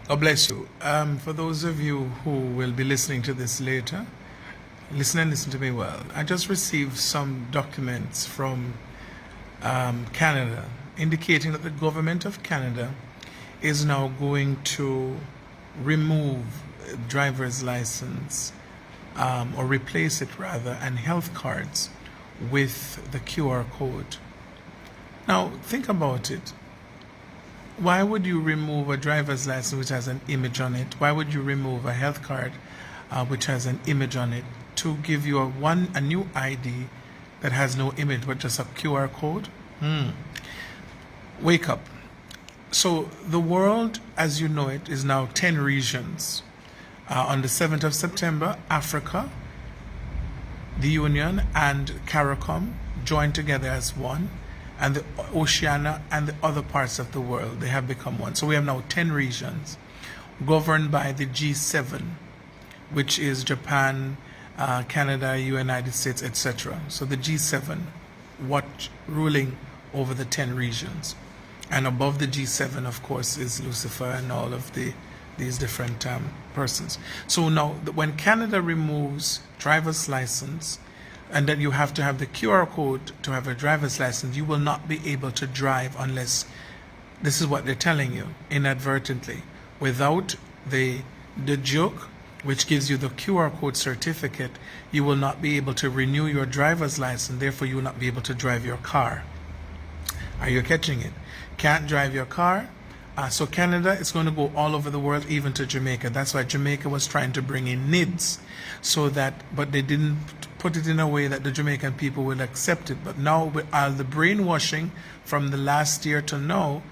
God bless you. For those of you who will be listening to this later, listen to me well. I just received some documents from Canada indicating that the government of Canada is now going to remove driver's license or replace it rather, and health cards with the QR code. Now, think about it. Why would you remove a driver's license which has an image on it? Why would you remove a health card which has an image on it to give you a new ID that has no image but just a QR code? Wake up. So the world as you know it is now 10 regions. On the 7th of September, Africa, the Union and CARICOM joined together as one, and the Oceania and the other parts of the world, they have become one. So we have now 10 regions governed by the G7, which is Japan, Canada, United States, etc. So the G7, ruling over the 10 regions. And above the G7, of course, is Lucifer and all of these different persons. So now, when Canada removes driver's license, and that you have to have the QR code to have a driver's license, you will not be able to drive unless, this is what they're telling you, inadvertently, without the joke, which gives you the QR code certificate, you will not be able to renew your driver's license, therefore you will not be able to drive your car. Are you catching it? Can't drive your car. So Canada is going to go all over the world, even to Jamaica. That's why Jamaica was trying to bring in NIDS, but they didn't put it in a way that the Jamaican people will accept it. But now, with all the brainwashing from the last year to now,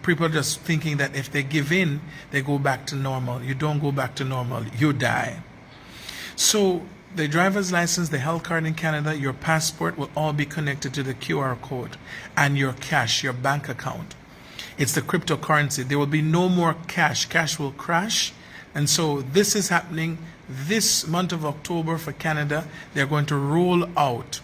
people are just thinking that if they give in, they go back to normal. You don't go back to normal, you die. So the driver's license, the health card in Canada, your passport will all be connected to the QR code, and your cash, your bank account. It's the cryptocurrency. There will be no more cash. Cash will crash. And so this is happening this month of October for Canada. They're going to roll out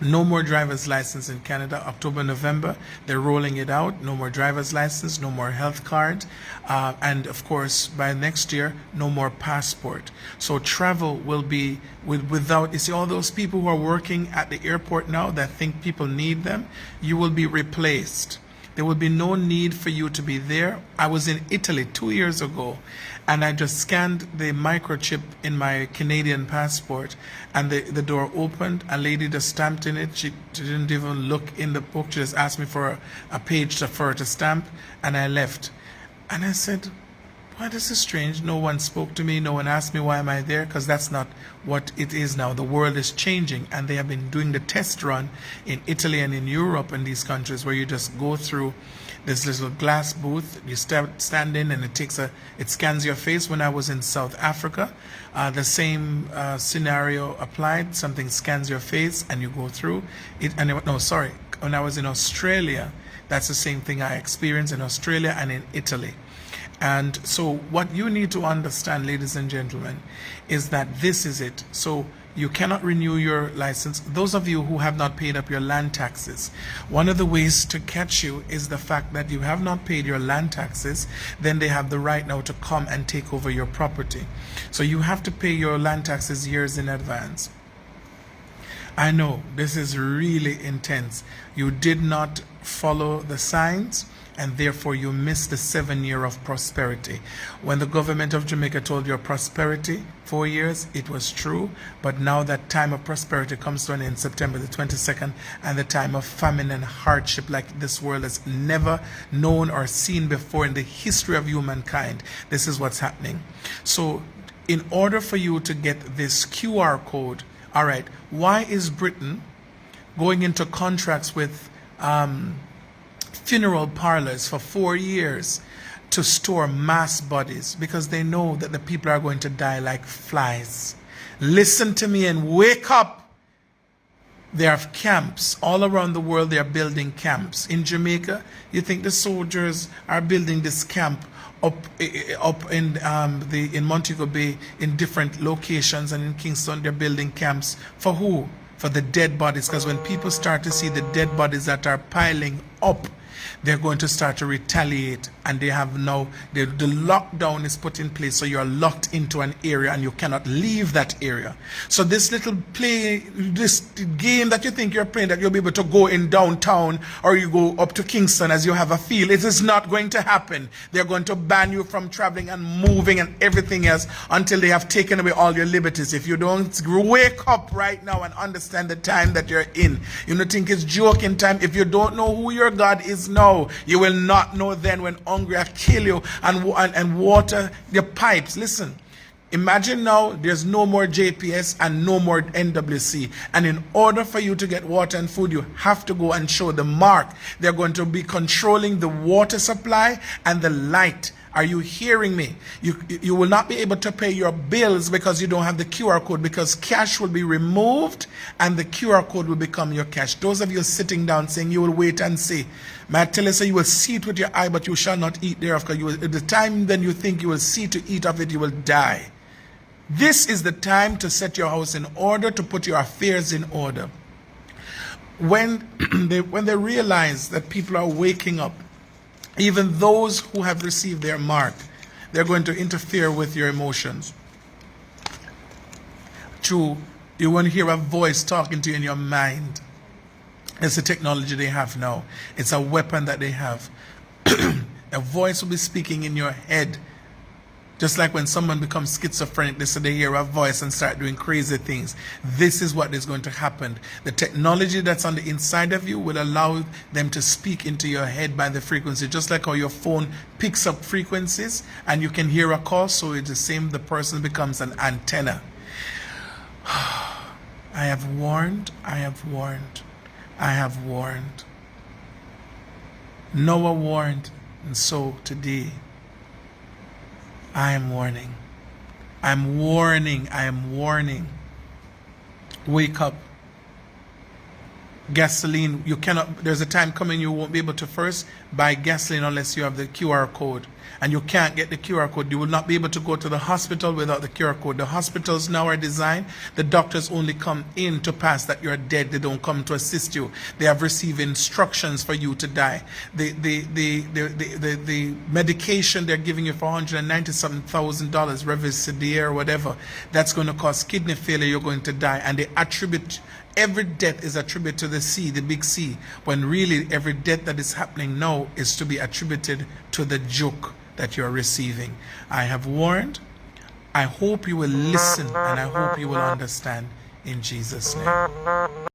no more driver's license in Canada. October, November, they're rolling it out. No more driver's license, no more health card. And of course, by next year, no more passport. So travel will be without, you see all those people who are working at the airport now that think people need them, you will be replaced. There will be no need for you to be there. I was in Italy 2 years ago, and I just scanned the microchip in my Canadian passport, and the door opened. A lady just stamped in it. She didn't even look in the book. She just asked me for a page for her to stamp, and I left. And I said, why, this is strange. No one spoke to me. No one asked me why am I there, because that's not what it is now. The world is changing, and they have been doing the test run in Italy and in Europe and these countries where you just go through this little glass booth. You stand in, and it scans your face. When I was in South Africa, the same scenario applied. Something scans your face, and you go through it. And when I was in Australia, that's the same thing I experienced in Australia and in Italy. And so what you need to understand, ladies and gentlemen, is that this is it. So you cannot renew your license. Those of you who have not paid up your land taxes, one of the ways to catch you is the fact that you have not paid your land taxes. Then they have the right now to come and take over your property. So you have to pay your land taxes years in advance. I know this is really intense. You did not follow the signs, and therefore you missed the 7 year of prosperity. When the government of Jamaica told you prosperity, 4 years, it was true, but now that time of prosperity comes to an end, September the 22nd, and the time of famine and hardship like this world has never known or seen before in the history of humankind. This is what's happening. So in order for you to get this QR code, all right, why is Britain going into contracts with funeral parlors for 4 years to store mass bodies? Because they know that the people are going to die like flies. Listen to me and wake up. There are camps all around the world. They are building camps. In Jamaica, you think the soldiers are building this camp up in Montego Bay in different locations, and in Kingston they're building camps for who? For the dead bodies. Because when people start to see the dead bodies that are piling up, they're going to start to retaliate, and they have now, the lockdown is put in place, so you're locked into an area and you cannot leave that area. So this little this game that you think you're playing, that you'll be able to go in downtown or you go up to Kingston as you have a feel, it is not going to happen. They're going to ban you from traveling and moving and everything else until they have taken away all your liberties. If you don't wake up right now and understand the time that you're in, you don't think it's joking time. If you don't know who your God is now, you will not know then when hungry will kill you and water your pipes. Listen, imagine now there's no more JPS and no more NWC, and in order for you to get water and food, you have to go and show the mark. They're going to be controlling the water supply and the light. Are you hearing me? You will not be able to pay your bills because you don't have the QR code, because cash will be removed and the QR code will become your cash. Those of you sitting down saying you will wait and see, may I tell you, so you will see it with your eye, but you shall not eat thereof, because at the time then you think you will see to eat of it, you will die. This is the time to set your house in order, to put your affairs in order. When they realize that people are waking up, even those who have received their mark, they're going to interfere with your emotions. You want to hear a voice talking to you in your mind. It's the technology they have now. It's a weapon that they have. A voice will be speaking in your head. Just like when someone becomes schizophrenic, they hear a voice and start doing crazy things. This is what is going to happen. The technology that's on the inside of you will allow them to speak into your head by the frequency. Just like how your phone picks up frequencies and you can hear a call, so it's the same, the person becomes an antenna. I have warned, I have warned, I have warned. Noah warned, and so today, I am warning. I'm warning. I am warning. Wake up. Gasoline, you cannot, there's a time coming you won't be able to first buy gasoline unless you have the QR code. And you can't get the QR code. You will not be able to go to the hospital without the QR code. The hospitals now are designed, the doctors only come in to pass that you're dead. They don't come to assist you. They have received instructions for you to die. The medication they're giving you for $197,000, Revicedar or whatever, that's going to cause kidney failure. You're going to die. And they attribute, every death is attributed to the C, the big C, when really every death that is happening now is to be attributed to the joke that you are receiving. I have warned. I hope you will listen, and I hope you will understand, in Jesus' name.